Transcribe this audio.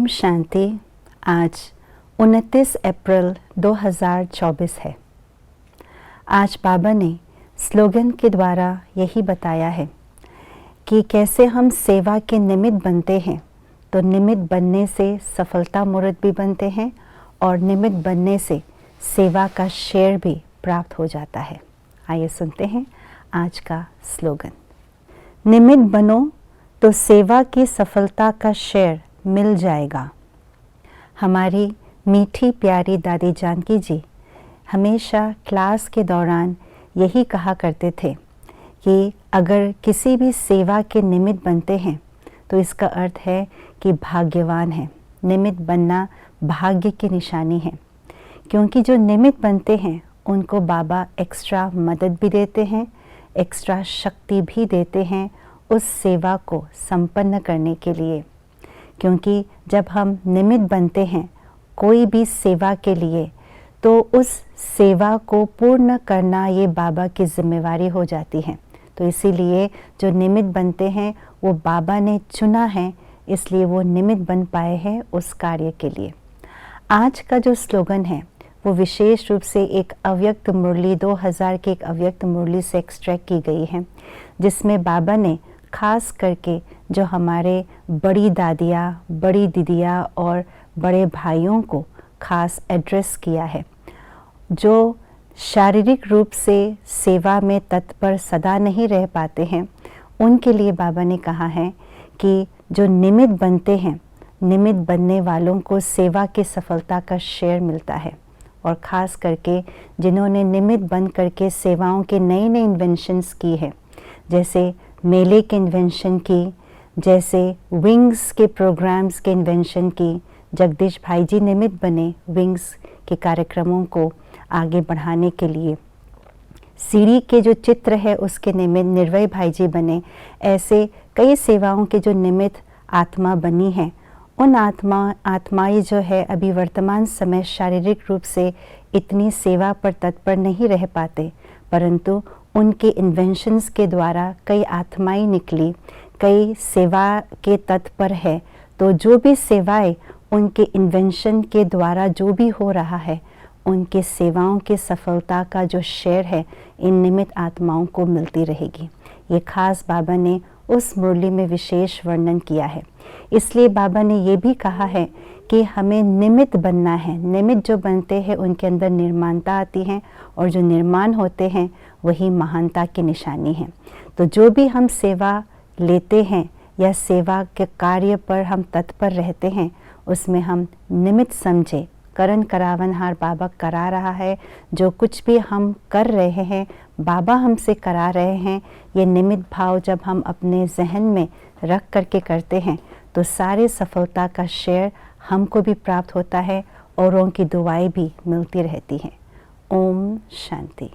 ओम शांति। आज 29 अप्रैल 2024 है। आज बाबा ने स्लोगन के द्वारा यही बताया है कि कैसे हम सेवा के निमित्त बनते हैं। तो निमित्त बनने से सफलता मूर्त भी बनते हैं और निमित्त बनने से सेवा का शेयर भी प्राप्त हो जाता है। आइए सुनते हैं आज का स्लोगन। निमित्त बनो तो सेवा की सफलता का शेयर मिल जाएगा। हमारी मीठी प्यारी दादी जानकी जी हमेशा क्लास के दौरान यही कहा करते थे कि अगर किसी भी सेवा के निमित्त बनते हैं तो इसका अर्थ है कि भाग्यवान है। निमित्त बनना भाग्य की निशानी है, क्योंकि जो निमित्त बनते हैं उनको बाबा एक्स्ट्रा मदद भी देते हैं, एक्स्ट्रा शक्ति भी देते हैं उस सेवा को संपन्न करने के लिए। क्योंकि जब हम निमित्त बनते हैं कोई भी सेवा के लिए तो उस सेवा को पूर्ण करना ये बाबा की जिम्मेवारी हो जाती है। तो इसीलिए जो निमित्त बनते हैं वो बाबा ने चुना है, इसलिए वो निमित्त बन पाए हैं उस कार्य के लिए। आज का जो स्लोगन है वो विशेष रूप से एक अव्यक्त मुरली 2000 के एक अव्यक्त मुरली से एक्सट्रैक्ट की गई है, जिसमें बाबा ने खास करके जो हमारे बड़ी दादियाँ, बड़ी दीदियाँ और बड़े भाइयों को खास एड्रेस किया है, जो शारीरिक रूप से सेवा में तत्पर सदा नहीं रह पाते हैं। उनके लिए बाबा ने कहा है कि जो निमित्त बनते हैं, निमित्त बनने वालों को सेवा की सफलता का शेयर मिलता है। और ख़ास करके जिन्होंने निमित्त बन करके सेवाओं के नए नए इन्वेंशंस की है, जैसे मेले के इन्वेंशन की, जैसे विंग्स के प्रोग्राम्स के इन्वेंशन की। जगदीश भाई जी निमित्त बने विंग्स के कार्यक्रमों को आगे बढ़ाने के लिए। सीढ़ी के जो चित्र है उसके निमित्त निर्भय भाई जी बने। ऐसे कई सेवाओं के जो निमित्त आत्मा बनी है, उन आत्माएं जो है अभी वर्तमान समय शारीरिक रूप से इतनी सेवा पर तत्पर नहीं रह पाते, परंतु उनके इन्वेंशंस के द्वारा कई आत्माएं निकली, कई सेवा के तत्पर है। तो जो भी सेवाएं उनके इन्वेंशन के द्वारा जो भी हो रहा है, उनके सेवाओं के सफलता का जो शेयर है इन निमित्त आत्माओं को मिलती रहेगी। ये खास बाबा ने उस मुरली में विशेष वर्णन किया है। इसलिए बाबा ने ये भी कहा है कि हमें निमित्त बनना है। निमित्त जो बनते हैं उनके अंदर निर्माणता आती है, और जो निर्माण होते हैं वही महानता की निशानी है। तो जो भी हम सेवा लेते हैं या सेवा के कार्य पर हम तत्पर रहते हैं, उसमें हम निमित्त समझे। करण करावनहार बाबा करा रहा है, जो कुछ भी हम कर रहे हैं बाबा हमसे करा रहे हैं। ये निमित्त भाव जब हम अपने जहन में रख करके करते हैं तो सारे सफलता का शेयर हमको भी प्राप्त होता है, औरों की दुआएं भी मिलती रहती हैं। ओम शांति।